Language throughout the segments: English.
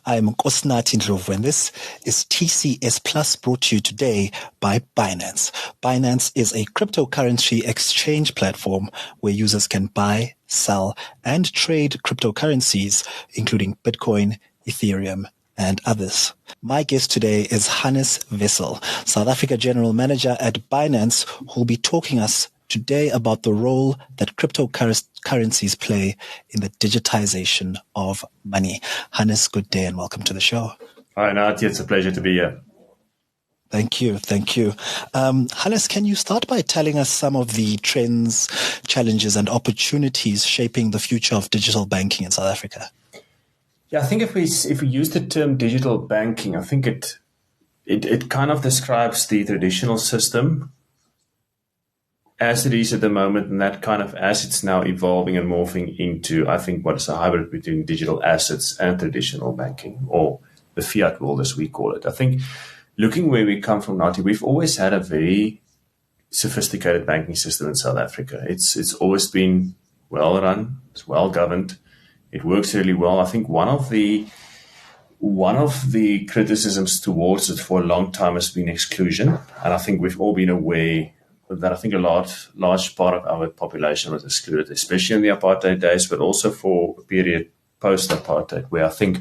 I am Nkosinathi Ndlovu, and this is TCS Plus, brought to you today by Binance. Binance is a cryptocurrency exchange platform where users can buy, sell, and trade cryptocurrencies, including Bitcoin, Ethereum, and others. My guest today is Hannes Wessels, South Africa General Manager at Binance, who will be talking us today about the role that cryptocurrencies play in the digitization of money. Hannes, good day and welcome to the show. Hi, Nati. It's a pleasure to be here. Thank you. Hannes, can you start by telling us some of the trends, challenges, and opportunities shaping the future of digital banking in South Africa? Yeah, I think if we use the term digital banking, I think it kind of describes the traditional system as it is at the moment, and that kind of as it's now evolving and morphing into, I think, what is a hybrid between digital assets and traditional banking, or the fiat world as we call it. I think looking where we come from, Nati, we've always had a very sophisticated banking system in South Africa. It's always been well run, it's well governed, it works really well. I think one of the criticisms towards it for a long time has been exclusion, and I think we've all been aware that I think a large part of our population was excluded, especially in the apartheid days, but also for a period post-apartheid, where I think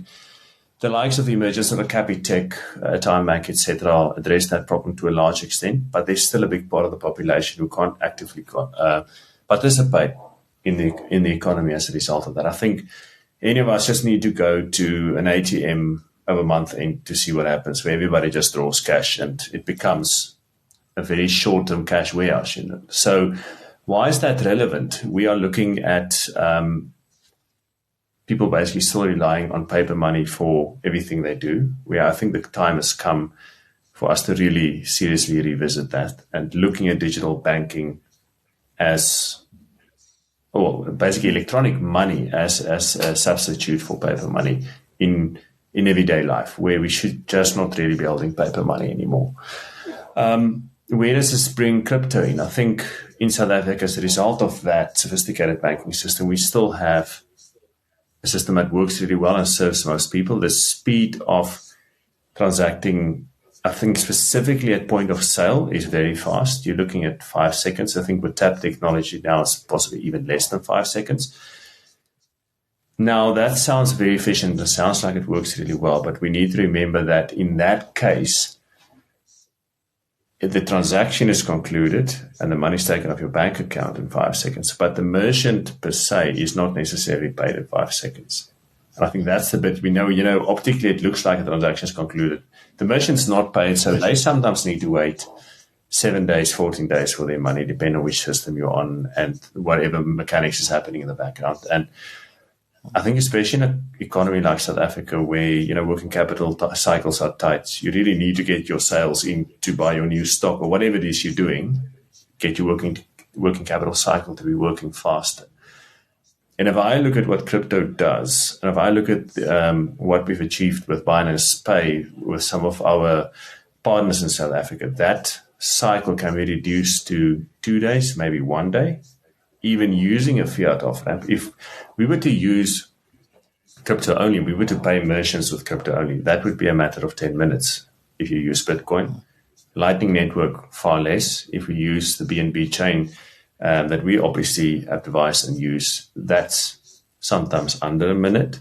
the likes of the emergence of a Capitec, Time Bank, etc., addressed that problem to a large extent. But there's still a big part of the population who can't actively participate in the economy as a result of that. I think any of us just need to go to an ATM of a month end to see what happens, where everybody just draws cash and it becomes a very short-term cash warehouse. So why is that relevant? We are looking at people basically still relying on paper money for everything they do. I think the time has come for us to really seriously revisit that and looking at digital banking as, basically electronic money as a substitute for paper money in everyday life, where we should just not really be holding paper money anymore. Where does this bring crypto in? I think in South Africa, as a result of that sophisticated banking system, we still have a system that works really well and serves most people. The speed of transacting, I think specifically at point of sale, is very fast. You're looking at 5 seconds. I think with tap technology now it's possibly even less than 5 seconds. Now that sounds very efficient. It sounds like it works really well, but we need to remember that in that case, the transaction is concluded and the money is taken off your bank account in 5 seconds, but the merchant per se is not necessarily paid in 5 seconds. And I think that's the bit we know, optically it looks like a transaction is concluded. The merchant's not paid, so they sometimes need to wait 7 days, 14 days for their money, depending on which system you're on and whatever mechanics is happening in the background. And I think especially in an economy like South Africa, where, working capital cycles are tight, you really need to get your sales in to buy your new stock or whatever it is you're doing, get your working capital cycle to be working faster. And if I look at what crypto does, and if I look at what we've achieved with Binance Pay, with some of our partners in South Africa, that cycle can be reduced to 2 days, maybe 1 day. Even using a fiat off-ramp, if we were to use crypto only, we were to pay merchants with crypto only, that would be a matter of 10 minutes if you use Bitcoin. Lightning Network, far less. If we use the BNB chain that we obviously have devised and use, that's sometimes under a minute.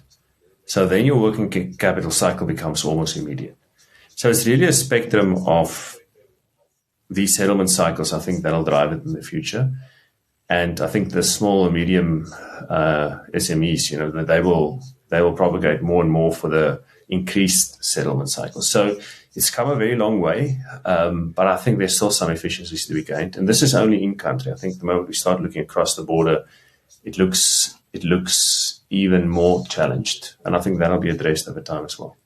So then your working capital cycle becomes almost immediate. So it's really a spectrum of these settlement cycles, I think, that'll drive it in the future. And I think the small and medium SMEs, they will propagate more and more for the increased settlement cycle. So it's come a very long way, but I think there's still some efficiencies to be gained. And this is only in country. I think the moment we start looking across the border, it looks even more challenged. And I think that'll be addressed over time as well.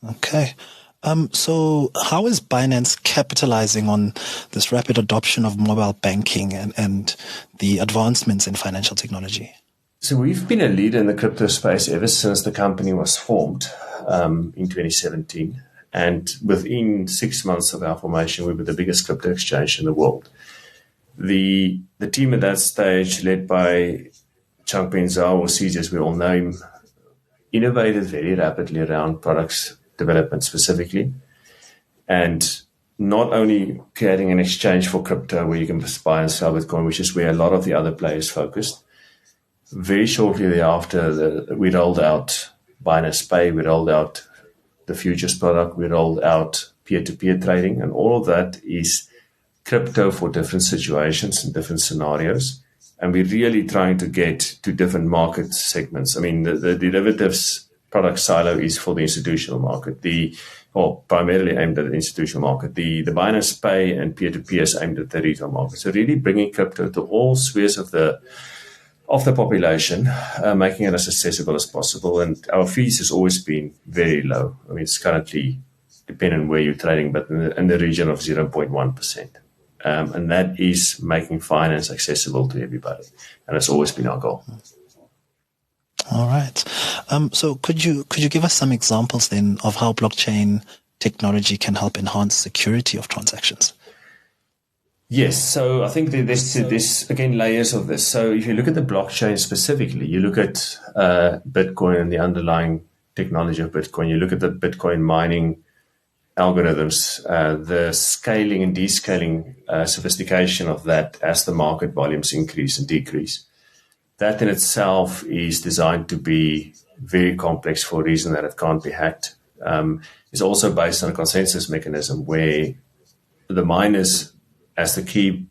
Okay. So how is Binance capitalizing on this rapid adoption of mobile banking and the advancements in financial technology? So we've been a leader in the crypto space ever since the company was formed in 2017. And within 6 months of our formation, we were the biggest crypto exchange in the world. The team at that stage, led by Changpeng Zhao, or CJ as we all know him, innovated very rapidly around products development specifically, and not only creating an exchange for crypto where you can buy and sell Bitcoin, which is where a lot of the other players focused. Very shortly thereafter, we rolled out Binance Pay, we rolled out the futures product, we rolled out peer-to-peer trading, and all of that is crypto for different situations and different scenarios. And we're really trying to get to different market segments. I mean, the derivatives product silo is for the institutional market, primarily aimed at the institutional market. The Binance Pay and peer-to-peer is aimed at the retail market. So really bringing crypto to all spheres of the population, making it as accessible as possible. And our fees has always been very low. I mean, it's currently, depending on where you're trading, but in the region of 0.1%. And that is making finance accessible to everybody. And that's always been our goal. All right. So could you give us some examples then of how blockchain technology can help enhance security of transactions? Yes. So I think there's again layers of this. So if you look at the blockchain specifically, you look at Bitcoin and the underlying technology of Bitcoin, you look at the Bitcoin mining algorithms, the scaling and descaling sophistication of that as the market volumes increase and decrease. That in itself is designed to be very complex for a reason that it can't be hacked. It's also based on a consensus mechanism where the miners, as the key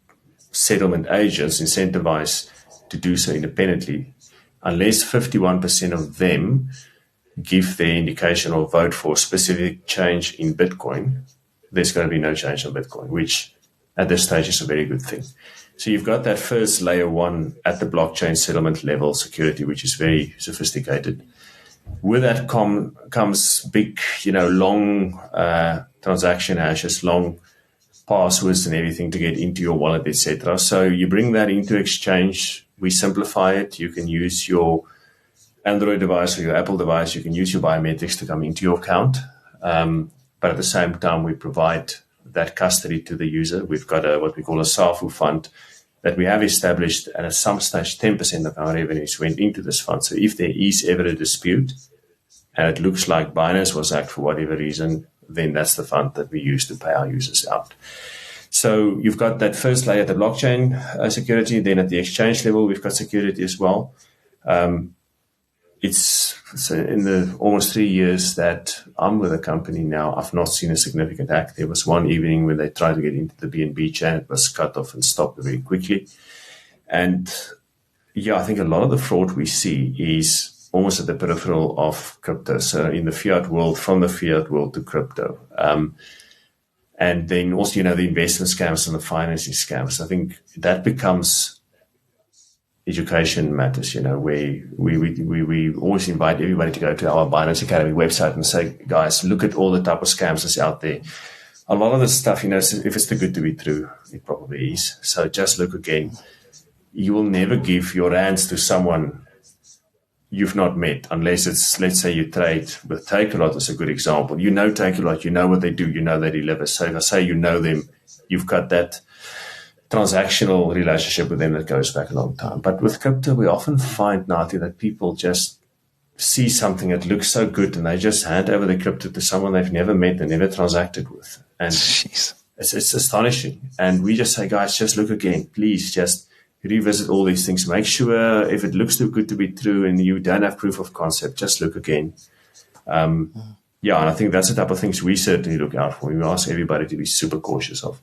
settlement agents, incentivize to do so independently. Unless 51% of them give their indication or vote for specific change in Bitcoin, there's going to be no change in Bitcoin, which at this stage is a very good thing. So you've got that first layer one at the blockchain settlement level security, which is very sophisticated. With that comes big, long transaction hashes, long passwords and everything to get into your wallet, etc. So you bring that into exchange. We simplify it. You can use your Android device or your Apple device. You can use your biometrics to come into your account. But at the same time, we provide that custody to the user. We've got what we call a SAFU fund that we have established, and at some stage 10% of our revenues went into this fund. So if there is ever a dispute and it looks like Binance was hacked for whatever reason, then that's the fund that we use to pay our users out. So you've got that first layer, the blockchain security. Then at the exchange level, we've got security as well. It's in the almost 3 years that I'm with the company now, I've not seen a significant hack. There was one evening when they tried to get into the BNB chain. It was cut off and stopped very quickly. And I think a lot of the fraud we see is almost at the peripheral of crypto. So in the fiat world, from the fiat world to crypto. And then also, the investment scams and the financing scams. I think that becomes education matters, where we always invite everybody to go to our Binance Academy website and say, guys, look at all the type of scams that's out there. A lot of the stuff, if it's too good to be true, it probably is. So just look again. You will never give your rands to someone you've not met, unless it's, let's say you trade with Takealot as a good example. Takealot, you know what they do, they deliver. So if I say them, you've got that transactional relationship with them that goes back a long time. But with crypto, we often find, Nati, that people just see something that looks so good and they just hand over the crypto to someone they've never met and never transacted with. And it's astonishing. And we just say, guys, just look again. Please just revisit all these things. Make sure if it looks too good to be true and you don't have proof of concept, just look again. And I think that's the type of things we certainly look out for. We ask everybody to be super cautious of.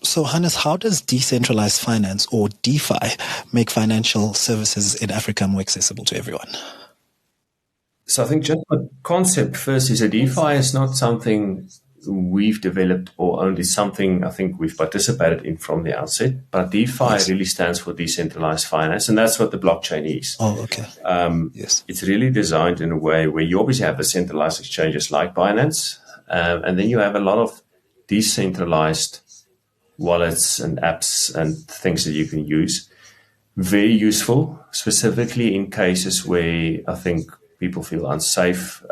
So, Hannes, how does decentralized finance, or DeFi, make financial services in Africa more accessible to everyone? So I think just the concept first is that DeFi is not something we've developed or only something I think we've participated in from the outset. But DeFi really stands for decentralized finance, and that's what the blockchain is. Oh, okay. Yes. It's really designed in a way where you obviously have the centralized exchanges like Binance, and then you have a lot of decentralized wallets and apps and things that you can use. Very useful, specifically in cases where I think people feel unsafe.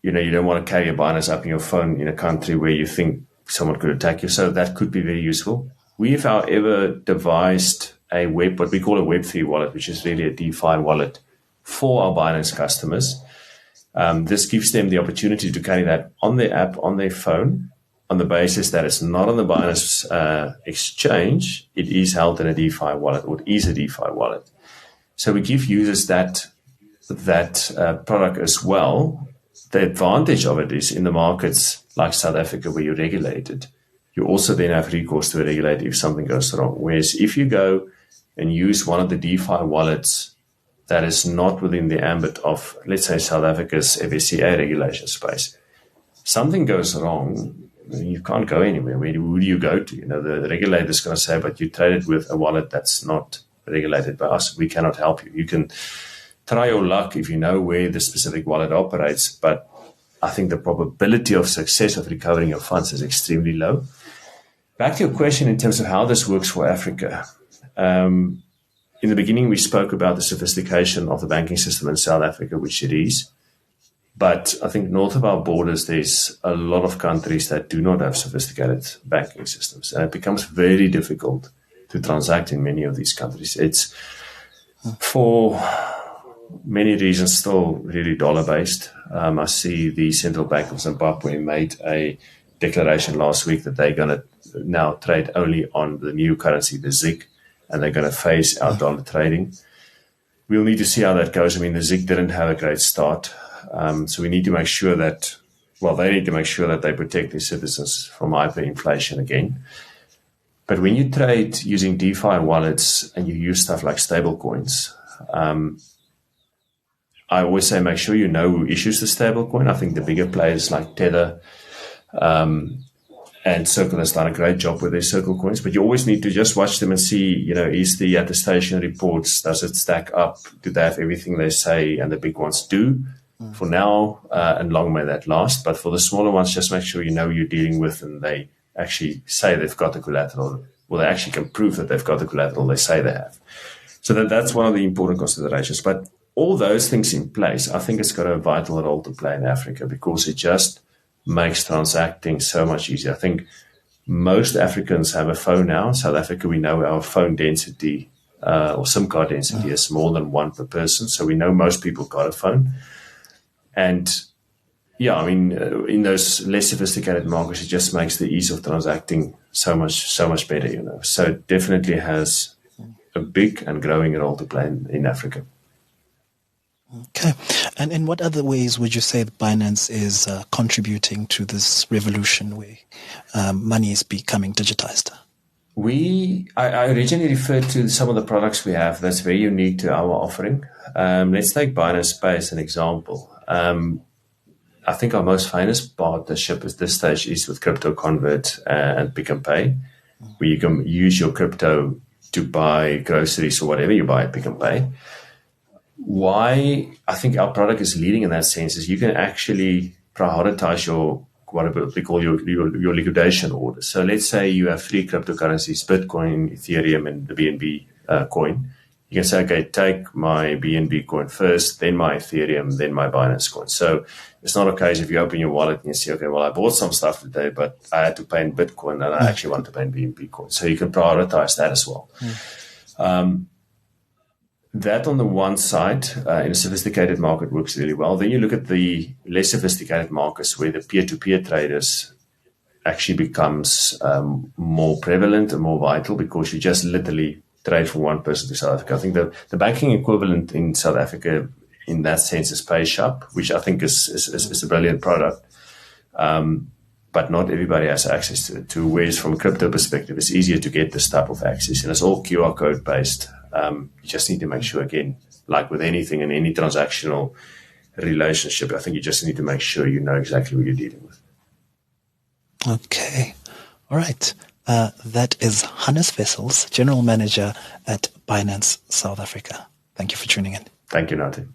You don't want to carry a Binance app in your phone in a country where you think someone could attack you. So that could be very useful. We've, however, devised what we call a Web3 wallet, which is really a DeFi wallet for our Binance customers. This gives them the opportunity to carry that on their app, on their phone, on the basis that it's not on the Binance exchange. It is held in a DeFi wallet, or it is a DeFi wallet. So we give users that product as well. The advantage of it is in the markets like South Africa, where you're regulated, you also then have recourse to a regulator if something goes wrong. Whereas if you go and use one of the DeFi wallets that is not within the ambit of, let's say, South Africa's FSCA regulation space, something goes wrong, you can't go anywhere. Who do you go to? The regulator is going to say, but you traded with a wallet that's not regulated by us. We cannot help you. You can try your luck if you know where the specific wallet operates, but I think the probability of success of recovering your funds is extremely low. Back to your question in terms of how this works for Africa. In the beginning, we spoke about the sophistication of the banking system in South Africa, which it is. But I think north of our borders, there's a lot of countries that do not have sophisticated banking systems. And it becomes very difficult to transact in many of these countries. It's, for many reasons, still really dollar-based. I see the Central Bank of Zimbabwe made a declaration last week that they're going to now trade only on the new currency, the ZiG, and they're going to phase out dollar trading. We'll need to see how that goes. I mean, the ZiG didn't have a great start. So we need to make sure that, they need to make sure that they protect their citizens from hyperinflation again. But when you trade using DeFi wallets and you use stuff like stablecoins, I always say make sure you know who issues the stablecoin. I think the bigger players like Tether and Circle has done a great job with their Circle coins, but you always need to just watch them and see, is the attestation reports, does it stack up? Do they have everything they say? And the big ones do. For now, and long may that last. But for the smaller ones, just make sure you know who you're dealing with and they actually say they've got the collateral, or they actually can prove that they've got the collateral they say they have. So that's one of the important considerations. But all those things in place, I think it's got a vital role to play in Africa because it just makes transacting so much easier. I think most Africans have a phone now. In South Africa, we know our phone density or SIM card density is more than one per person. So we know most people got a phone. And in those less sophisticated markets, it just makes the ease of transacting so much better, So it definitely has a big and growing role to play in Africa. Okay. And in what other ways would you say that Binance is contributing to this revolution where money is becoming digitized? I originally referred to some of the products we have that's very unique to our offering. Let's take Binance Pay as an example. I think our most famous partnership at this stage is with Crypto Convert and Pick and Pay, where you can use your crypto to buy groceries or whatever you buy at Pick and Pay. Why I think our product is leading in that sense is you can actually prioritize what we call your liquidation order. So let's say you have 3 cryptocurrencies, Bitcoin, Ethereum, and the BNB coin. You can say, okay, take my BNB coin first, then my Ethereum, then my Binance coin. So it's not a case if you open your wallet and you see, okay, well, I bought some stuff today, but I had to pay in Bitcoin and I actually want to pay in BNB coin. So you can prioritize that as well. That on the one side, in a sophisticated market works really well. Then you look at the less sophisticated markets where the peer-to-peer traders actually becomes more prevalent and more vital because you just literally trade from one person to South Africa. I think the banking equivalent in South Africa in that sense is PayShop, which I think is a brilliant product. But not everybody has access to it. Whereas from a crypto perspective, it's easier to get this type of access. And it's all QR code based. You just need to make sure, again, like with anything in any transactional relationship, I think you just need to make sure you know exactly what you're dealing with. Okay. All right. That is Hannes Wessels, General Manager at Binance South Africa. Thank you for tuning in. Thank you, Nathan.